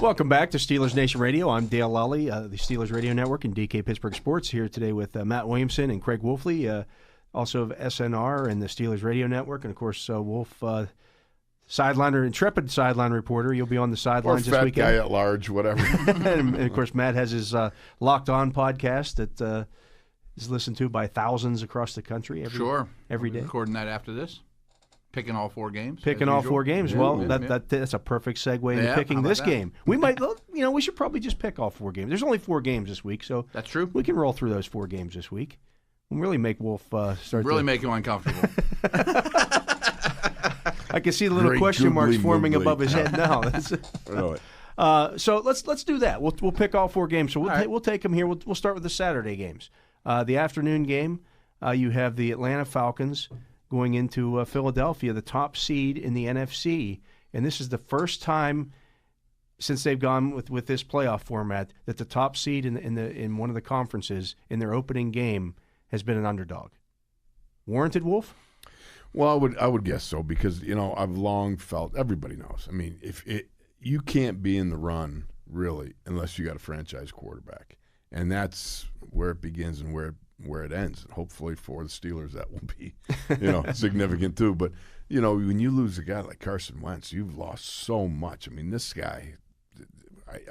Welcome back to Steelers Nation Radio. I'm Dale Lolley, the Steelers Radio Network and DK Pittsburgh Sports, here today with Matt Williamson and Craig Wolfley, also of SNR and the Steelers Radio Network. And, of course, Wolf, sideliner, intrepid sideline reporter. You'll be on the sidelines this weekend. Or fat guy at large, whatever. And, of course, Matt has his Locked On podcast that is listened to by thousands across the country every day. Recording that after this. Picking all 4 games. Picking all 4 games. Yeah, well, that's a perfect segue into picking this game. We might, we should probably just pick all 4 games. There's only 4 games this week, so that's true. We can roll through those 4 games this week and really make Wolf start. Really make him uncomfortable. I can see the little question marks forming above his head now. So let's do that. We'll pick all 4 games. So we'll take them here. We'll start with the Saturday games. The afternoon game, you have the Atlanta Falcons going into Philadelphia, the top seed in the NFC. And this is the first time since they've gone with this playoff format that the top seed in one of the conferences in their opening game has been an underdog. Warranted, Wolf? Well, I would guess so because, I've long felt, everybody knows. I mean, you can't be in the run, really, unless you got a franchise quarterback. And that's where it begins and where it ends. Hopefully for the Steelers that will be, significant too. But, when you lose a guy like Carson Wentz, you've lost so much. I mean, this guy,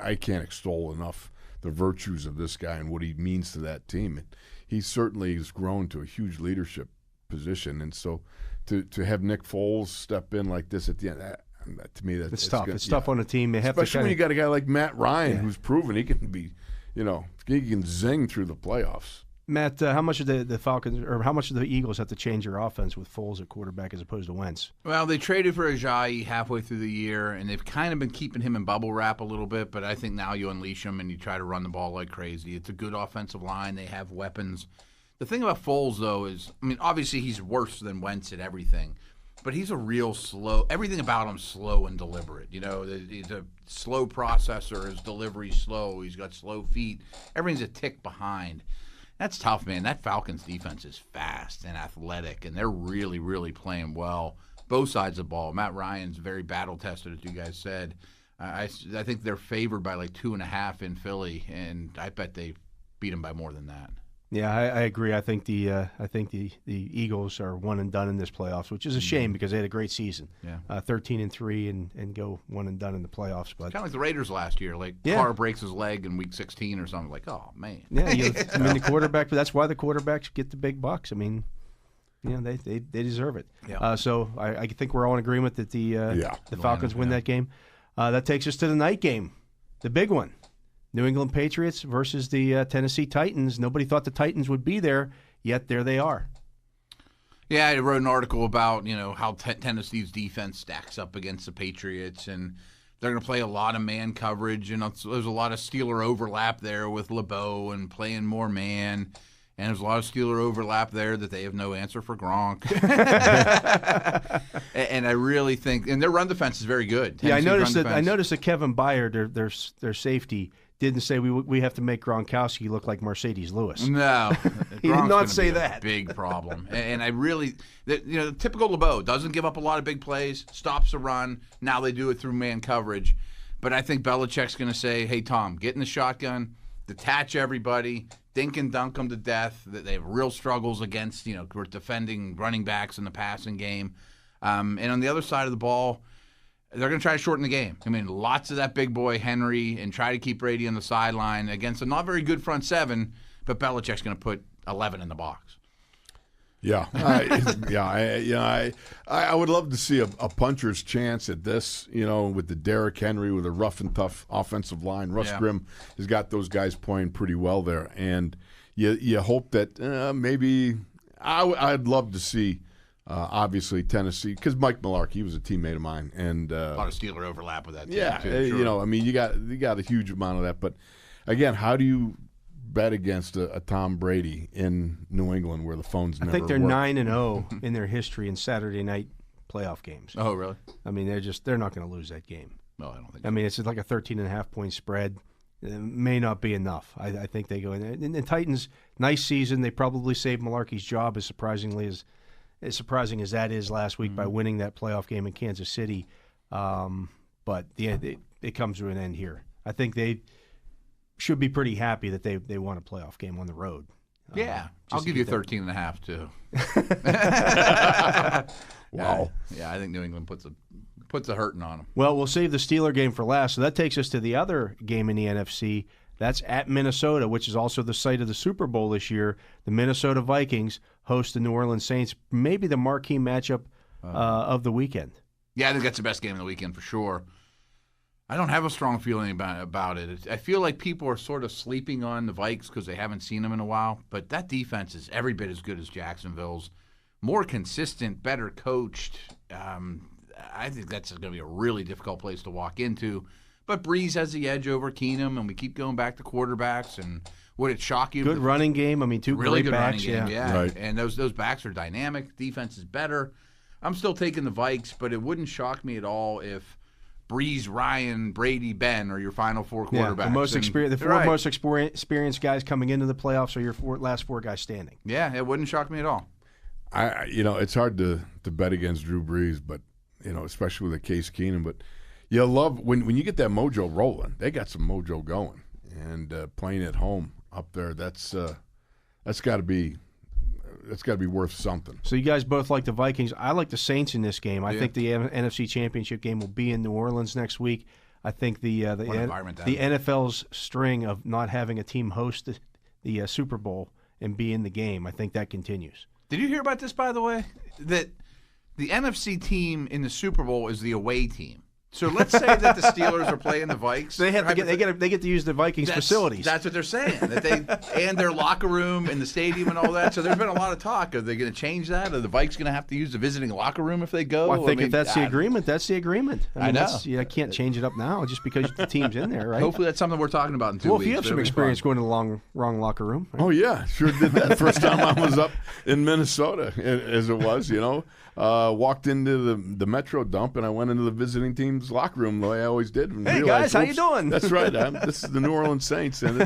I can't extol enough the virtues of this guy and what he means to that team. And he certainly has grown to a huge leadership position. And so to have Nick Foles step in like this at the end, to me, it's tough. It's tough on a team. Especially when you got a guy like Matt Ryan who's proven he can be, he can zing through the playoffs. Matt, how much of the Falcons or how much of the Eagles have to change their offense with Foles at quarterback as opposed to Wentz? Well, they traded for Ajayi halfway through the year, and they've kind of been keeping him in bubble wrap a little bit, but I think now you unleash him and you try to run the ball like crazy. It's a good offensive line. They have weapons. The thing about Foles, though, is, obviously he's worse than Wentz at everything, but he's a real slow – everything about him's slow and deliberate. He's a slow processor. His delivery's slow. He's got slow feet. Everything's a tick behind. That's tough, man. That Falcons defense is fast and athletic, and they're really, really playing well. Both sides of the ball. Matt Ryan's very battle-tested, as you guys said. I think they're favored by like 2.5 in Philly, and I bet they beat him by more than that. Yeah, I agree. I think the Eagles are one and done in this playoffs, which is a shame because they had a great season. Yeah, 13-3 and go one and done in the playoffs. But kind of like the Raiders last year. Carr breaks his leg in week 16 or something. Like, oh man. Yeah, the quarterback. But that's why the quarterbacks get the big bucks. They deserve it. Yeah. So I think we're all in agreement that the Falcons win that game. That takes us to the night game, the big one. New England Patriots versus the Tennessee Titans. Nobody thought the Titans would be there, yet there they are. Yeah, I wrote an article about how Tennessee's defense stacks up against the Patriots, and they're going to play a lot of man coverage, and there's a lot of Steeler overlap there with LeBeau and playing more man, and there's a lot of Steeler overlap there that they have no answer for Gronk. And I really think, and their run defense is very good. I noticed that Kevin Byard, their safety, didn't say we have to make Gronkowski look like Mercedes Lewis. No, he did not say that. Big problem. And I really, typical LeBeau doesn't give up a lot of big plays, stops the run. Now they do it through man coverage. But I think Belichick's going to say, "Hey Tom, get in the shotgun, detach everybody, dink and dunk them to death." That they have real struggles against we're defending running backs in the passing game, and on the other side of the ball, they're going to try to shorten the game. Lots of that big boy Henry and try to keep Brady on the sideline against a not very good front seven, but Belichick's going to put 11 in the box. Yeah. I would love to see a puncher's chance at this, with the Derrick Henry with a rough and tough offensive line. Russ Grimm has got those guys playing pretty well there. And you hope that maybe I'd love to see obviously Tennessee, because Mike Mularkey, he was a teammate of mine, and a lot of Steeler overlap with that team. Yeah, too, sure. you got a huge amount of that. But again, how do you bet against a Tom Brady in New England where the phones never work? I think they're 9-0 in their history in Saturday night playoff games. Oh, really? They're not going to lose that game. No, I don't think so. It's like a 13.5-point spread. It may not be enough. I think they go in there. And the Titans, nice season. They probably saved Mularkey's job as surprising as that is last week by winning that playoff game in Kansas City. But it comes to an end here. I think they should be pretty happy that they won a playoff game on the road. Yeah, I'll give you 13.5 too. Wow. Yeah, I think New England puts a hurting on them. Well, we'll save the Steeler game for last. So that takes us to the other game in the NFC. That's at Minnesota, which is also the site of the Super Bowl this year. The Minnesota Vikings host the New Orleans Saints, maybe the marquee matchup of the weekend. Yeah, I think that's the best game of the weekend for sure. I don't have a strong feeling about it. I feel like people are sort of sleeping on the Vikes because they haven't seen them in a while. But that defense is every bit as good as Jacksonville's. More consistent, better coached. I think that's going to be a really difficult place to walk into. But Breeze has the edge over Keenum, and we keep going back to quarterbacks. And would it shock you? Good running game. I mean, two really great good backs. Running game, yeah. Right. And those backs are dynamic. Defense is better. I'm still taking the Vikes, but it wouldn't shock me at all if Breeze, Ryan, Brady, Ben are your final four quarterbacks. Yeah, the four most experienced guys coming into the playoffs are your last four guys standing. Yeah, it wouldn't shock me at all. It's hard to bet against Drew Brees, but especially with a Case Keenum. But you love when you get that mojo rolling. They got some mojo going, and playing at home up there. That's got to be worth something. So you guys both like the Vikings. I like the Saints in this game. I think the NFC Championship game will be in New Orleans next week. I think the NFL's string of not having a team host the Super Bowl and be in the game, I think that continues. Did you hear about this, by the way? That the NFC team in the Super Bowl is the away team. So let's say that the Steelers are playing the Vikes. They get to use the Vikings facilities. That's what they're saying. And their locker room and the stadium and all that. So there's been a lot of talk. Are they going to change that? Are the Vikes going to have to use the visiting locker room if they go? Well, I think if that's the agreement, that's the agreement. I know. I can't change it up now just because the team's in there, right? Hopefully that's something we're talking about in 2 weeks. Well, if you have some experience going to the wrong locker room. Right? Oh, yeah. Sure did that first time I was up in Minnesota, as it was, walked into the Metro dump, and I went into the visiting team's locker room the way I always did. And hey, guys, how you doing? That's right. This is the New Orleans Saints, and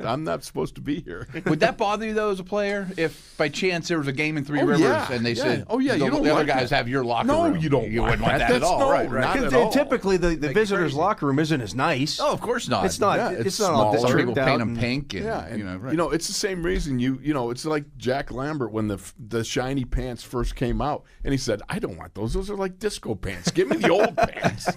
I'm not supposed to be here. Would that bother you, though, as a player, if by chance there was a game in Three Rivers and they said, you don't the other like guys that. have your locker room? No, you don't. You wouldn't want that at all. No, right? Not at all. Typically, the visitor's locker room isn't as nice. Oh, of course not. It's not. It's not all Some people tricked paint out them pink. And, it's the same reason it's like Jack Lambert when the shiny pants first came out, and he said, "I don't want those. Those are like disco pants. Give me the old pants."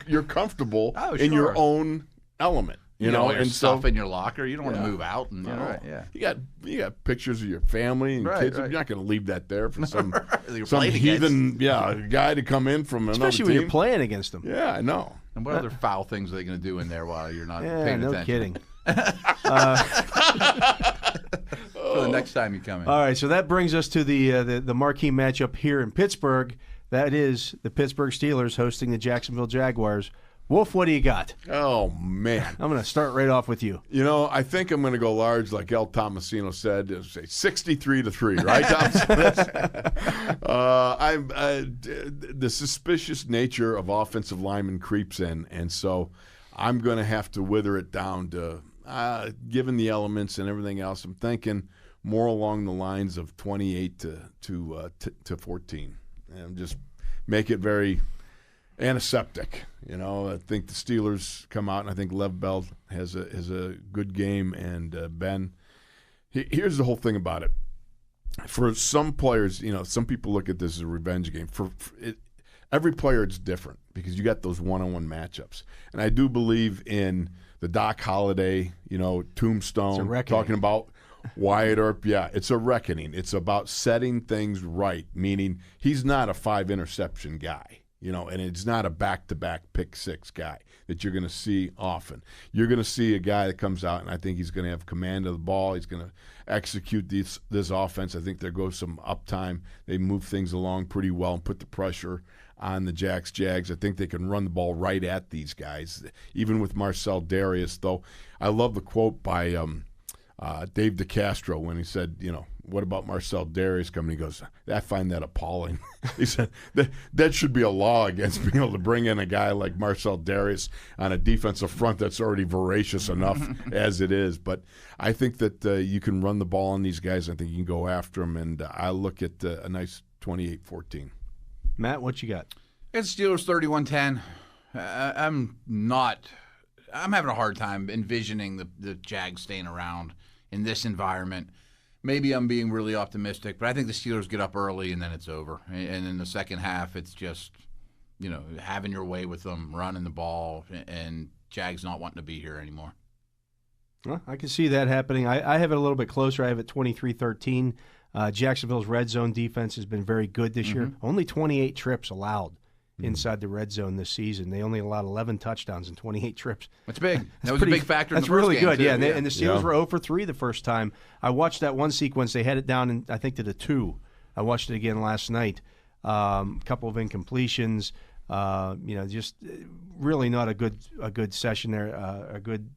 You're comfortable in your own element. You know, and stuff in your locker. You don't want to move out. And you got pictures of your family and kids. You're not going to leave that there for some heathen guy to come in from another especially when you're playing against them. Yeah, I know. And what other foul things are they going to do in there while you're not paying attention? No kidding. For the next time you come in. All right, so that brings us to the marquee matchup here in Pittsburgh. That is the Pittsburgh Steelers hosting the Jacksonville Jaguars. Wolf, what do you got? Oh, man. I'm going to start right off with you. I think I'm going to go large, like El Tomasino said, and say 63-3, right, Tom? The suspicious nature of offensive linemen creeps in, and so I'm going to have to wither it down to, given the elements and everything else, I'm thinking more along the lines of 28 to 14, and just make it very antiseptic. I think the Steelers come out, and I think Lev Bell has a good game. And Ben, here's the whole thing about it. For some players, some people look at this as a revenge game. For every player, it's different because you got those one-on-one matchups. And I do believe in the Doc Holliday, tombstone, talking about Wyatt Earp. Yeah, it's a reckoning. It's about setting things right, meaning he's not a 5-interception guy. And it's not a back-to-back pick six guy that you're going to see often. You're going to see a guy that comes out, and I think he's going to have command of the ball. He's going to execute this offense. I think there goes some uptime. They move things along pretty well and put the pressure on the Jags. I think they can run the ball right at these guys, even with Marcel Darius, though. I love the quote by Dave DeCastro when he said, what about Marcel Darius coming? He goes, I find that appalling. He said, that should be a law against being able to bring in a guy like Marcel Darius on a defensive front that's already voracious enough as it is. But I think that you can run the ball on these guys. I think you can go after them, and I look at a nice 28-14. Matt, what you got? It's Steelers 31-10. I'm having a hard time envisioning the Jags staying around in this environment. Maybe I'm being really optimistic, but I think the Steelers get up early and then it's over. And in the second half, it's just, having your way with them, running the ball, and Jags not wanting to be here anymore. Well, I can see that happening. I have it a little bit closer. I have it 23-13. Jacksonville's red zone defense has been very good this year. Only 28 trips allowed inside the red zone this season. They only allowed 11 touchdowns and 28 trips. That's big. That was a big factor in the first game. That's really good, too. yeah. And the Steelers were 0 for 3 the first time. I watched that one sequence. They had it down, I think, to the 2. I watched it again last night. A couple of incompletions. Just really not a good session there. A good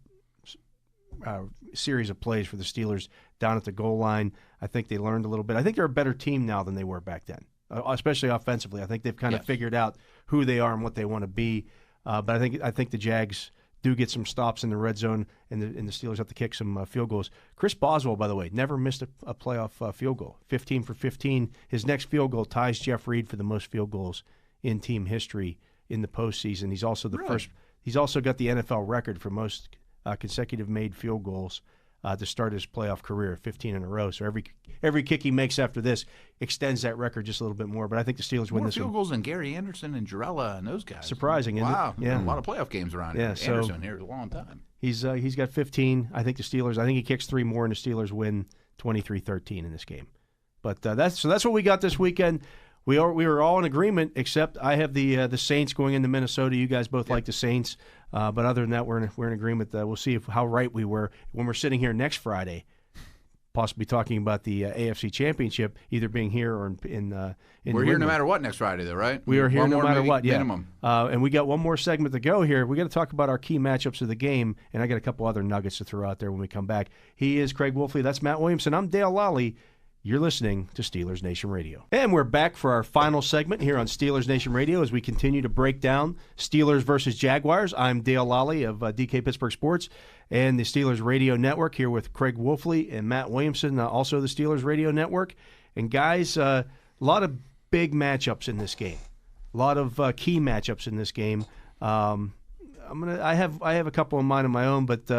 series of plays for the Steelers down at the goal line. I think they learned a little bit. I think they're a better team now than they were back then, especially offensively. I think they've kind of figured out who they are and what they want to be. But I think the Jags do get some stops in the red zone, and the Steelers have to kick some field goals. Chris Boswell, by the way, never missed a playoff field goal. 15 for 15. His next field goal ties Jeff Reed for the most field goals in team history in the postseason. He's also first. He's also got the NFL record for most consecutive made field goals to start his playoff career, 15 in a row. So every kick he makes after this extends that record just a little bit more. But I think the Steelers win this one. More field goals than Gary Anderson and Jarella and those guys. Surprising, isn't it? Yeah. A lot of playoff games around here. So Anderson here is a long time. He's got 15. I think he kicks 3 more, and the Steelers win 23-13 in this game. But that's what we got this weekend. We were all in agreement, except I have the Saints going into Minnesota. You guys both like the Saints, but other than that, we're in agreement. We'll see how right we were when we're sitting here next Friday, possibly talking about the AFC Championship, either being here or in. We're here no matter what next Friday, though, right? We are here no matter what. Minimum. Yeah. And we got one more segment to go here. We got to talk about our key matchups of the game, and I got a couple other nuggets to throw out there when we come back. He is Craig Wolfley. That's Matt Williamson. I'm Dale Lolley. You're listening to Steelers Nation Radio. And we're back for our final segment here on Steelers Nation Radio as we continue to break down Steelers versus Jaguars. I'm Dale Lolley of DK Pittsburgh Sports and the Steelers Radio Network, here with Craig Wolfley and Matt Williamson, also the Steelers Radio Network. And guys, a lot of big matchups in this game, a lot of key matchups in this game. I have a couple in mind of my own, but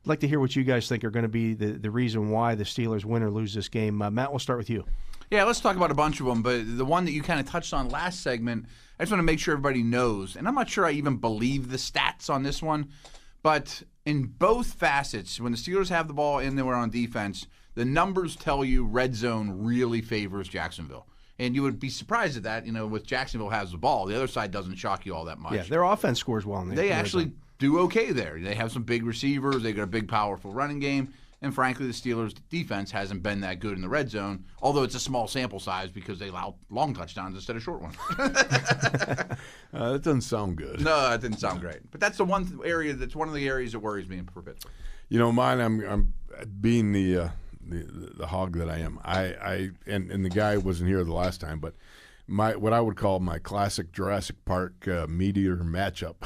I'd like to hear what you guys think are going to be the reason why the Steelers win or lose this game. Matt, we'll start with you. Yeah, let's talk about a bunch of them, but the one that you kind of touched on last segment, I just want to make sure everybody knows, and I'm not sure I even believe the stats on this one, but in both facets, when the Steelers have the ball and they were on defense, the numbers tell you red zone really favors Jacksonville. And you would be surprised at that, with Jacksonville has the ball. The other side doesn't shock you all that much. Yeah, their offense scores well. They actually do okay there. They have some big receivers. They got a big, powerful running game. And frankly, the Steelers' defense hasn't been that good in the red zone, although it's a small sample size because they allow long touchdowns instead of short ones. That doesn't sound good. No, it didn't sound great. But that's one of the areas that worries me for Pittsburgh. Mine, I'm being the hog that I am. And the guy wasn't here the last time, but what I would call my classic Jurassic Park meteor matchup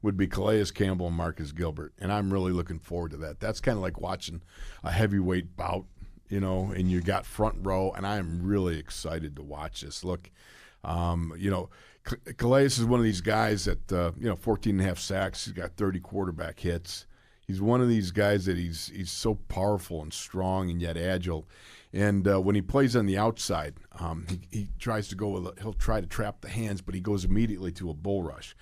would be Calais Campbell and Marcus Gilbert, and I'm really looking forward to that. That's kind of like watching a heavyweight bout, and you got front row, and I am really excited to watch this. Look, Calais is one of these guys that 14 and a half sacks. He's got 30 quarterback hits. He's one of these guys that he's so powerful and strong and yet agile. And when he plays on the outside, he tries to he'll try to trap the hands, but he goes immediately to a bull rush.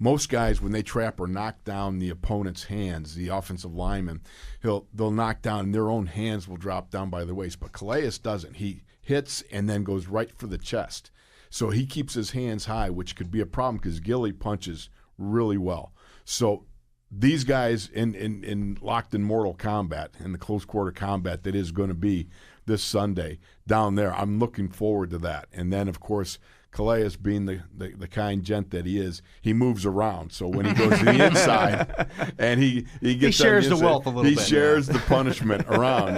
Most guys, when they trap or knock down the opponent's hands, the offensive lineman, they'll knock down and their own hands will drop down by their waist. But Calais doesn't. He hits and then goes right for the chest. So he keeps his hands high, which could be a problem because Gilly punches really well. So these guys in locked in mortal combat, in the close quarter combat that is going to be this Sunday down there, I'm looking forward to that. And then, of course, Calais, being the kind gent that he is, he moves around. So when he goes to the inside and he shares the wealth a little bit. He shares the punishment around,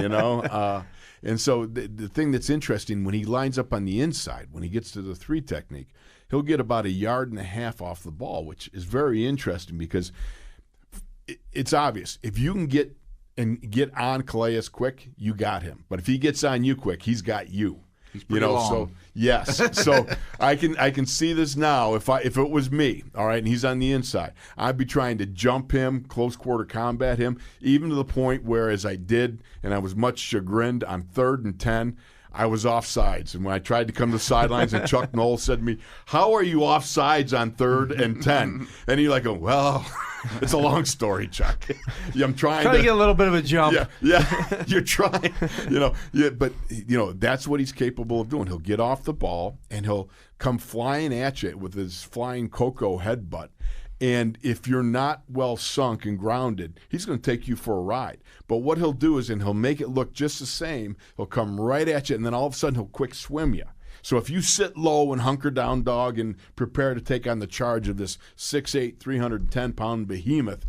And so the thing that's interesting, when he lines up on the inside, when he gets to the 3 technique, he'll get about 1.5 yards off the ball, which is very interesting because it's obvious. If you can get on Calais quick, you got him. But if he gets on you quick, he's got you. He's pretty long. So yes, so I can see this now. If it was me, all right, and he's on the inside, I'd be trying to jump him, close quarter combat him, even to the point where, as I did, and I was much chagrined on 3rd and 10. I was offsides, and when I tried to come to the sidelines, and Chuck Noll said to me, "How are you offsides on 3rd and 10?" And he like, "Well, it's a long story, Chuck. I'm trying to get a little bit of a jump." Yeah, you're trying, but that's what he's capable of doing. He'll get off the ball and he'll come flying at you with his flying Coco headbutt. And if you're not well sunk and grounded, he's going to take you for a ride. But what he'll do is, and he'll make it look just the same, he'll come right at you, and then all of a sudden he'll quick swim you. So if you sit low and hunker down, dog, and prepare to take on the charge of this 6'8", 310-pound behemoth,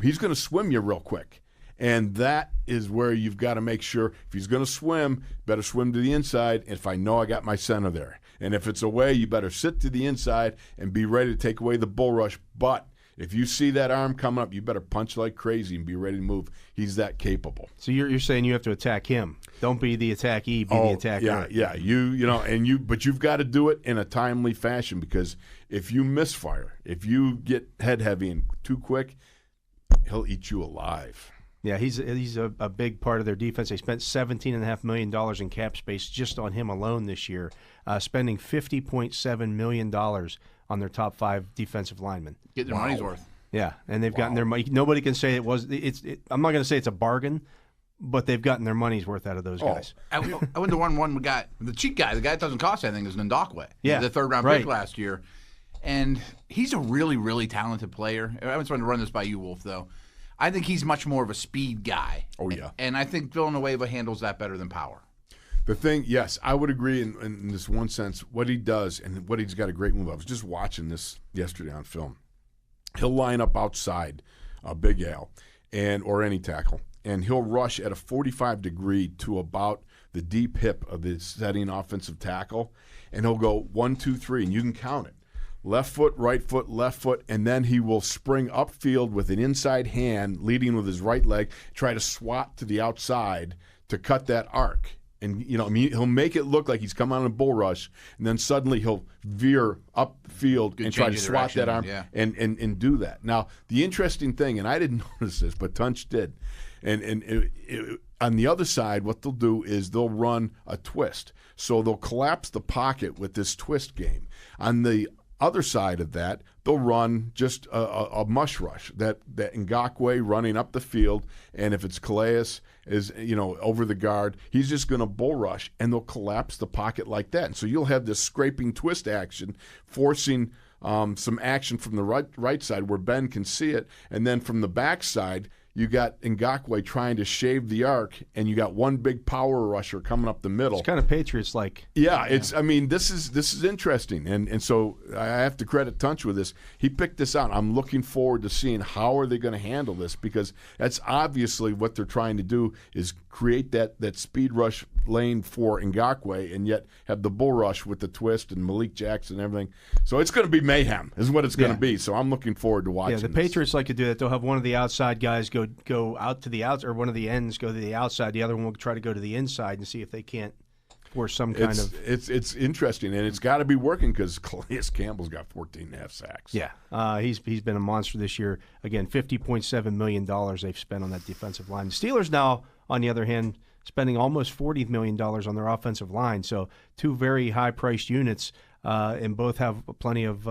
he's going to swim you real quick. And that is where you've got to make sure, if he's going to swim, better swim to the inside, if I know I got my center there. And if it's away, you better sit to the inside and be ready to take away the bull rush. But if you see that arm coming up, you better punch like crazy and be ready to move. He's that capable. So you're saying you have to attack him. Don't be the attackee, be the attacker. Yeah. But you've got to do it in a timely fashion, because if you misfire, if you get head heavy and too quick, he'll eat you alive. Yeah, he's a big part of their defense. They spent $17.5 million in cap space just on him alone this year, spending $50.7 million on their top 5 defensive linemen. Get their money's worth. Yeah, and they've gotten their money. Nobody can say it was. I'm not going to say it's a bargain, but they've gotten their money's worth out of those guys. I went to one guy, the cheap guy, the guy that doesn't cost anything, is Ndakwe. Yeah, the 3rd-round pick last year. And he's a really, really talented player. I was trying to run this by you, Wolf, though. I think he's much more of a speed guy. Oh, yeah. And I think Villanueva handles that better than Power. The thing, yes, I would agree in this one sense. What he does and what he's got a great move. I was just watching this yesterday on film. He'll line up outside Big Al or any tackle, and he'll rush at a 45-degree to about the deep hip of the setting offensive tackle, and he'll go 1, 2, 3, and you can count it. Left foot, left foot, and then he will spring upfield with an inside hand, leading with his right leg, try to swat to the outside to cut that arc. And, he'll make it look like he's come on a bull rush, and then suddenly he'll veer upfield and try to swat that arm and do that. Now, the interesting thing, and I didn't notice this, but Tunch did, and on the other side, what they'll do is they'll run a twist. So they'll collapse the pocket with this twist game. On the other side of that, they'll run just a mush rush, that Ngakoue running up the field, and if it's Calais is over the guard, he's just going to bull rush, and they'll collapse the pocket like that. And so you'll have this scraping twist action, forcing some action from the right side where Ben can see it, and then from the back side, you got Ngakoue trying to shave the arc, and you got one big power rusher coming up the middle. It's kind of Patriots-like. Yeah, it's. I mean, this is interesting, and so I have to credit Tunch with this. He picked this out. I'm looking forward to seeing how are they going to handle this, because that's obviously what they're trying to do is create that speed rush lane for Ngakoue, and yet have the bull rush with the twist and Malik Jackson and everything. So it's going to be mayhem, is what it's going to be. So I'm looking forward to watching. Yeah, the Patriots like to do that. They'll have one of the outside guys go out to the outside, or one of the ends go to the outside. The other one will try to go to the inside and see if they can't force some kind of. It's interesting, and it's got to be working because Calais Campbell's got 14.5 sacks. Yeah, he's been a monster this year. Again, $50.7 million they've spent on that defensive line. The Steelers now, on the other hand, spending almost $40 million on their offensive line. So 2 very high-priced units, and both have plenty of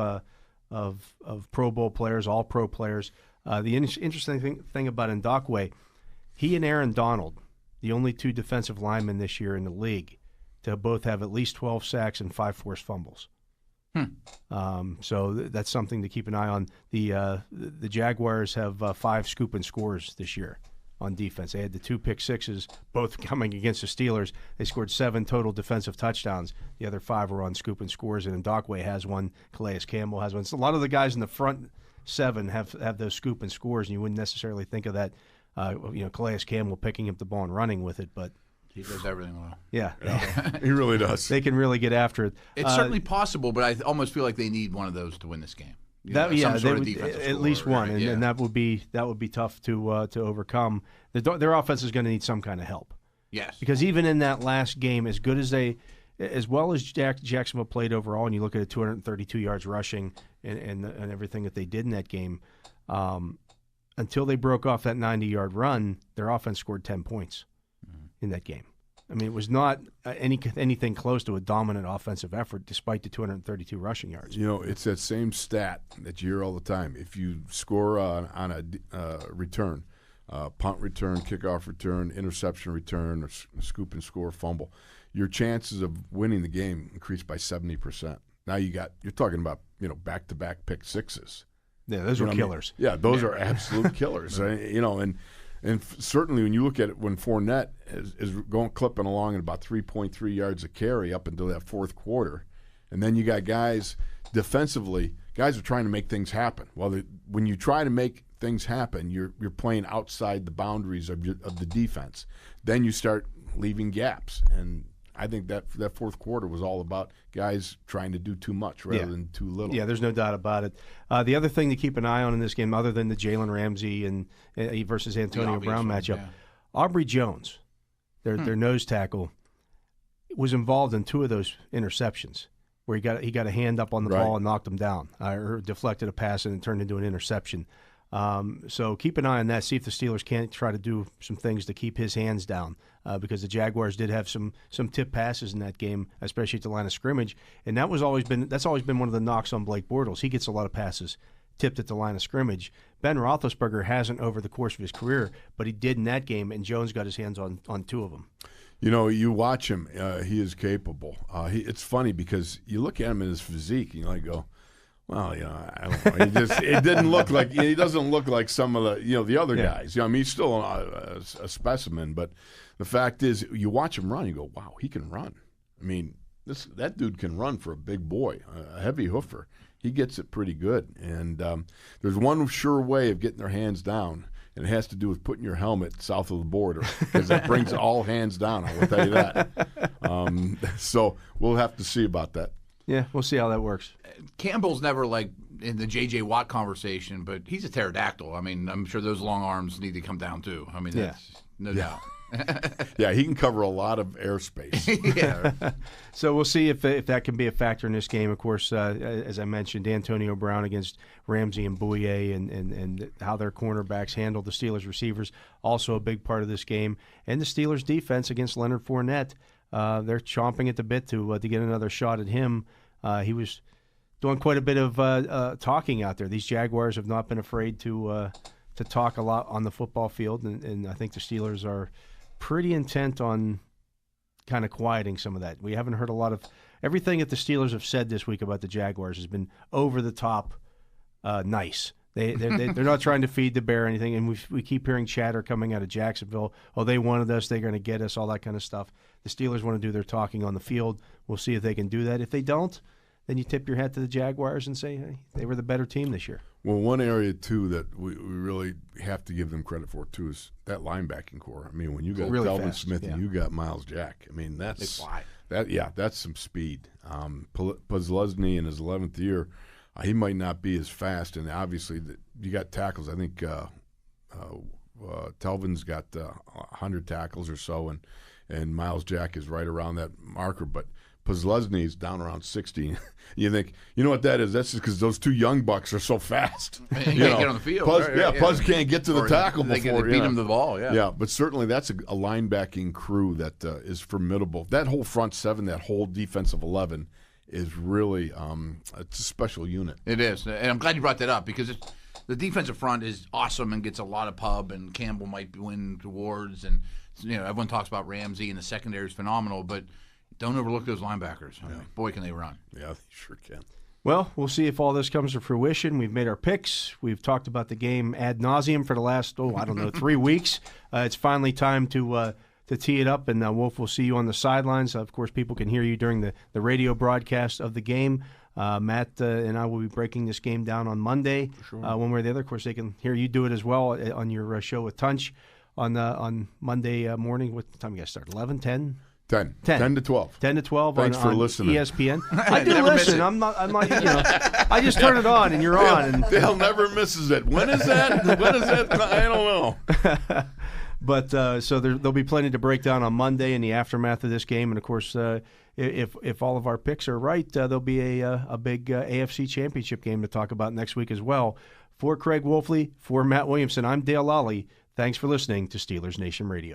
Pro Bowl players, all-pro players. The interesting thing about Ngakoue, he and Aaron Donald, the only 2 defensive linemen this year in the league, to both have at least 12 sacks and 5 forced fumbles. So that's something to keep an eye on. The Jaguars have 5 scoop and scores this year on defense. They had the 2 pick sixes, both coming against the Steelers. They scored 7 total defensive touchdowns. The other 5 were on scoop and scores, and Ngakoue has one. Calais Campbell has one. So a lot of the guys in the front 7 have those scoop and scores, and you wouldn't necessarily think of that. Calais Campbell picking up the ball and running with it, but he does everything well. Yeah, he really does. They can really get after it. It's certainly possible, but I almost feel like they need one of those to win this game. At least one, and that would be tough to overcome. Their offense is going to need some kind of help. Yes, because even in that last game, as good as they as well as Jacksonville played overall, and you look at it, 232 yards rushing and everything that they did in that game, until they broke off that 90-yard run, their offense scored 10 points in that game. I mean, it was not anything close to a dominant offensive effort, despite the 232 rushing yards. You know, it's that same stat that you hear all the time. If you score on a return, punt return, kickoff return, interception return, or scoop and score, fumble, your chances of winning the game increase by 70%. Now you're talking about back-to-back pick sixes. Yeah, those are killers. Yeah, those are absolute killers. And certainly when you look at it, when Fournette is clipping along at about 3.3 yards a carry up until that fourth quarter, and then you got guys defensively, guys are trying to make things happen. Well, when you try to make things happen, you're playing outside the boundaries of the defense. Then you start leaving gaps, and I think that fourth quarter was all about guys trying to do too much rather than too little. Yeah, there's no doubt about it. The other thing to keep an eye on in this game, other than the Jalen Ramsey and versus Antonio Brown matchup, Aubrey Jones, their nose tackle, was involved in 2 of those interceptions where he got a hand up on the ball and knocked him down, or deflected a pass and it turned into an interception. So keep an eye on that. See if the Steelers can't try to do some things to keep his hands down, because the Jaguars did have some tip passes in that game, especially at the line of scrimmage, and that's always been one of the knocks on Blake Bortles. He gets a lot of passes tipped at the line of scrimmage. Ben Roethlisberger hasn't over the course of his career, but he did in that game, and Jones got his hands on 2 of them. You watch him; he is capable. It's funny because you look at him in his physique, and you go, well, I don't know. It didn't look like he doesn't look like some of the other guys. I mean, he's still a specimen, but the fact is, you watch him run, you go, wow, he can run. I mean, that dude can run for a big boy, a heavy hoofer. He gets it pretty good, and there's one sure way of getting their hands down, and it has to do with putting your helmet south of the border, because that brings all hands down. I will tell you that. So we'll have to see about that. Yeah, we'll see how that works. Campbell's never like in the J.J. Watt conversation, but he's a pterodactyl. I mean, I'm sure those long arms need to come down too. I mean, that's no doubt. Yeah, he can cover a lot of airspace. Yeah. So we'll see if that can be a factor in this game. Of course, as I mentioned, Antonio Brown against Ramsey and Bouye, and how their cornerbacks handle the Steelers receivers, also a big part of this game. And the Steelers defense against Leonard Fournette. They're chomping at the bit to get another shot at him. He was doing quite a bit of talking out there. These Jaguars have not been afraid to talk a lot on the football field, and I think the Steelers are pretty intent on kind of quieting some of that. We haven't heard a lot of everything that the Steelers have said this week about the Jaguars has been over the top nice. They're not trying to feed the bear or anything, and we keep hearing chatter coming out of Jacksonville. Oh, they wanted us, they're going to get us, all that kind of stuff. The Steelers want to do their talking on the field. We'll see if they can do that. If they don't, then you tip your hat to the Jaguars and say, hey, they were the better team this year. Well, one area, too, that we really have to give them credit for, too, is that linebacking core. I mean, when you got really Dalvin Smith and you got Miles Jack, I mean, that's some speed. Posluszny in his 11th year, he might not be as fast, and obviously you got tackles. I think Telvin's got 100 tackles or so, and Miles Jack is right around that marker, but Posluszny is down around 60. You think, you know what that is? That's just because those 2 young bucks are so fast. He can't get on the field. Puz can't get to the tackle before. They beat him to the ball, Yeah, but certainly that's a linebacking crew that is formidable. That whole front 7, that whole defensive 11 is really it's a special unit. It is, and I'm glad you brought that up because the defensive front is awesome and gets a lot of pub, and Campbell might win awards, and everyone talks about Ramsey, and the secondary is phenomenal, but don't overlook those linebackers. I mean, boy, can they run. Yeah, they sure can. Well, we'll see if all this comes to fruition. We've made our picks. We've talked about the game ad nauseum for the last, 3 weeks. It's finally time to tee it up, and Wolf will see you on the sidelines. Of course, people can hear you during the radio broadcast of the game. Matt and I will be breaking this game down on Monday, one way or the other. Of course, they can hear you do it as well on your show with Tunch on Monday morning. What time you guys start? 11, 10? 10 to 12. 10 to 12 Thanks on for listening. ESPN. I do listen. I'm not, I just turn it on and you're on. And Dale never misses it. When is that? I don't know. But so there'll be plenty to break down on Monday in the aftermath of this game. And, of course, if all of our picks are right, there'll be a big AFC championship game to talk about next week as well. For Craig Wolfley, for Matt Williamson, I'm Dale Lolley. Thanks for listening to Steelers Nation Radio.